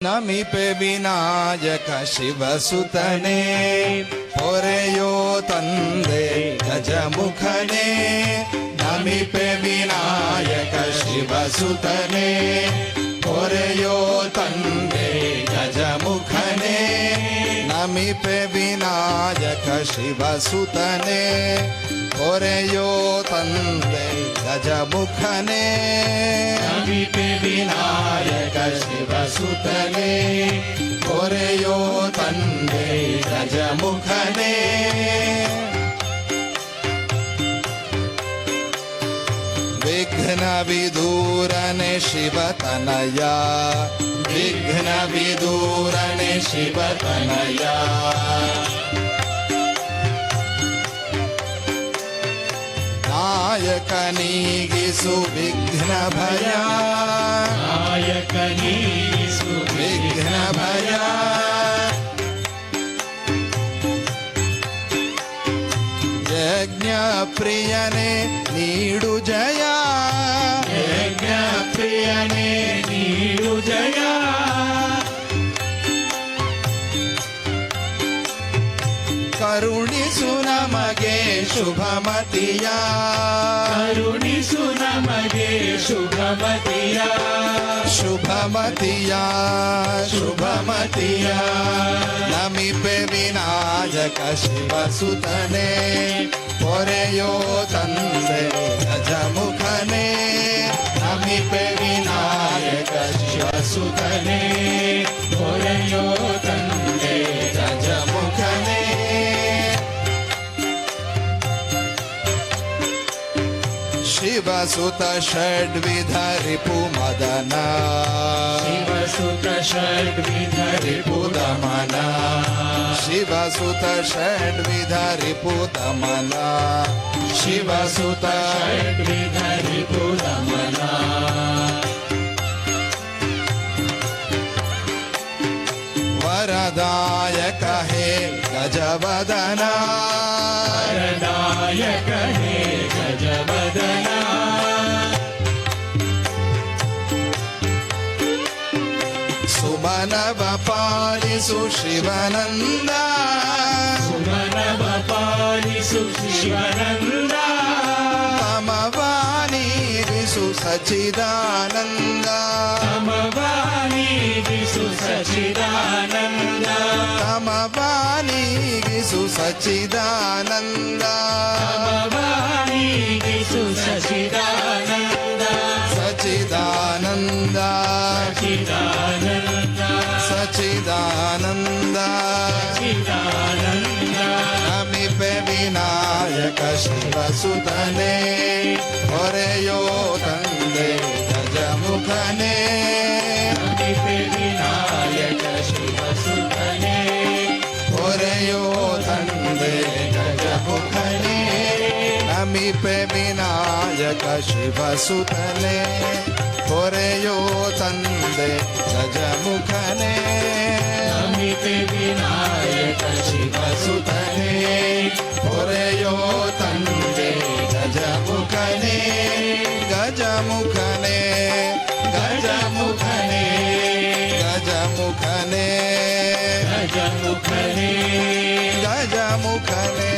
ನಮಿಪೆ ವಿನಾಯಕ ಶಿವಸುತನೇ ಪೊರೆಯೋ ತಂದೆ ಗಜಮುಖನೇ. ನಮಿಪೆ ವಿನಾಯಕ ಶಿವಸುತನೇ ಪೊರೆಯೋ ತಂದೆ ಗಜಮುಖನೇ. ನಮಿಪೆ ವಿನಾಯಕ ಶಿವಸುತನೇ ಪೊರೆಯೋ ತಂದೆ ಗಜಮುಖನೇ. ನಮಿಪೆ ವಿನಾಯಕ ಶಿವಸುತನೇ ಪೊರೆಯೋ ತಂದೆ ಗಜಮುಖನೇ. ವಿಘ್ನ ವಿದೂರನೆ ಶಿವತನಯ ವಿಘ್ನ ವಿದೂರನೆ ಶಿವತನಯ. ನಾಯಕನಿಗಿಸು ವಿಘ್ನ ಭಯ ನಾಯಕನಿಗಿಸು ವಿಘ್ನ ಭಯ. ಯಜ್ಞ ಪ್ರಿಯನೇ ನೀಡು ಜಯ ಯಜ್ಞ ಪ್ರಿಯನೇ ನೀಡು ಜಯ. ಕರುಣಿಸು ನಮಗೆ ಶುಭಮತಿಯ ಕರುಣಿಸು ನಮಗೆ ಶುಭಮತಿಯ ಶುಭಮತಿಯ ಶುಭಮತಿಯ. ನಮಿಪೆ ವಿನಾಯಕ ಶಿವಸುತನೇ ಪೊರೆಯೋ ತಂದೆ ಗಜಮುಖನೇ. ನಮಿಪೆ ವಿನಾಯಕ ಶಿವಸುತನೇ ಪೊರೆಯೋ ತಂದೆ ಗಜಮುಖನೇ. ಶಿವಸುತ ಷಡ್ವಿಧ ರಿಪು ಮದನ ಶಿವಸುತ ಷಡ್ವಿಧ ರಿಪು ದಮನ. ಶಿವಸುತ ಷಡ್ವಿಧ ರಿಪು ದಮನ. ಶಿವಸುತ ಷಡ್ವಿಧ ರಿಪು ದಮನ. ವರದಾಯಕ ಹೇ ಗಜವದನ ವರದಾಯಕ ಹೇ ಗಜವದನ. ಸುಮನವ ಪಾಲಿಸು ಶಿವನಂದ ಸುಮನವ ಪಾಲಿಸು ಶಿವನಂದ. ತಮವಾನೀರಿಸು ಸಚಿದಾನಂದ ಸಮವಾನೀಗಿಸು ಸಚಿದಾನಂದ. ತಮವಾನೀರಿಸು ಸಚಿದಾನಂದ ಸಮವಾನೀಗಿಸು ಸಚಿದಾನಂದ. ಸಚಿದಾನಂದ ಸಚಿದಾನಂದ ಸಚಿದಾನಂದ. ಸಚಿದಾನಂದ. ನಮಿಪೆ ವಿನಾಯಕ ಶಿವಸುತನೇ ಪೊರೆಯೋ ತಂದೆ ಗಜಮುಖನೇ. ನಮಿಪೆ ವಿನಾಯಕ ಶಿವಸುತನೇ ಪೊರೆಯೋ ತಂದೆ ಗಜಮುಖನೇ. ನಮಿಪೆ ವಿನಾಯಕ ಶಿವಸುತನೇ ಪೊರೆಯೋ ತಂದೆ ಗಜಮುಖನೇ. ನಮಿಪೆ ವಿನಾಯಕ ಶಿವಸುತನೇ ಪೊರೆಯೋ ತಂದೆ ಗಜಮುಖನೇ. ಗಜಮುಖನೇ ಗಜಮುಖನೇ ಗಜಮುಖನೇ ಗಜಮುಖನೇ ಗಜಮುಖನೇ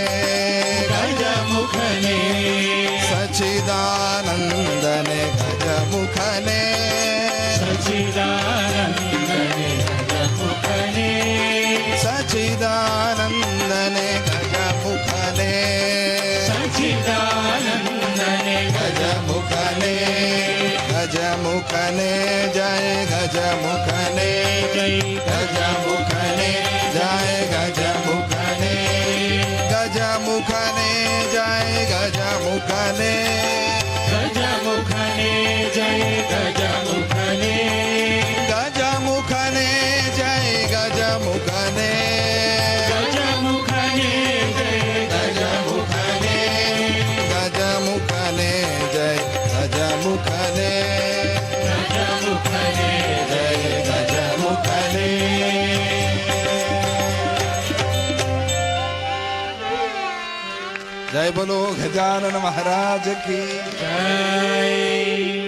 ಗಜಮುಖನೇ. ಸಚಿದಾನಂದನೆ ಗಜಮುಖನೇ. ಸಚಿದಾನಂದನೆ ಗಜಮುಖನೇ. ಸಚಿದಾನಂದನೆ ಗಜಮುಖನೇ. ಸಚಿದಾನಂದನೆ ಗಜಮುಖನೇ ಗಜಮುಖನೇ ಜಯ ಗಜಮುಖನೇ. ಜೈ ಗಜಮುಖನೇ ಜಯ ಗಜಮುಖನೇ. ಗಜಮುಖನೇ ಜಯ ಗಜಮುಖನೇ. ಗಜಮುಖನೇ ಜಯ ಗಜಮುಖನೇ. ಗಜಮುಖನೇ ಜಯ ಗಜಮುಖನೇ. ಗಜಮುಖನೇ ಜಯ ಗಜಮುಖನೇ ಗಜಮುಖನೇ ಜಯ ಗಜಮುಖನೇ. ಗಜಮುಖನೇ ಜಯ ಗಜಮುಖನೇ. जय बोलो गजानन महाराज की जय।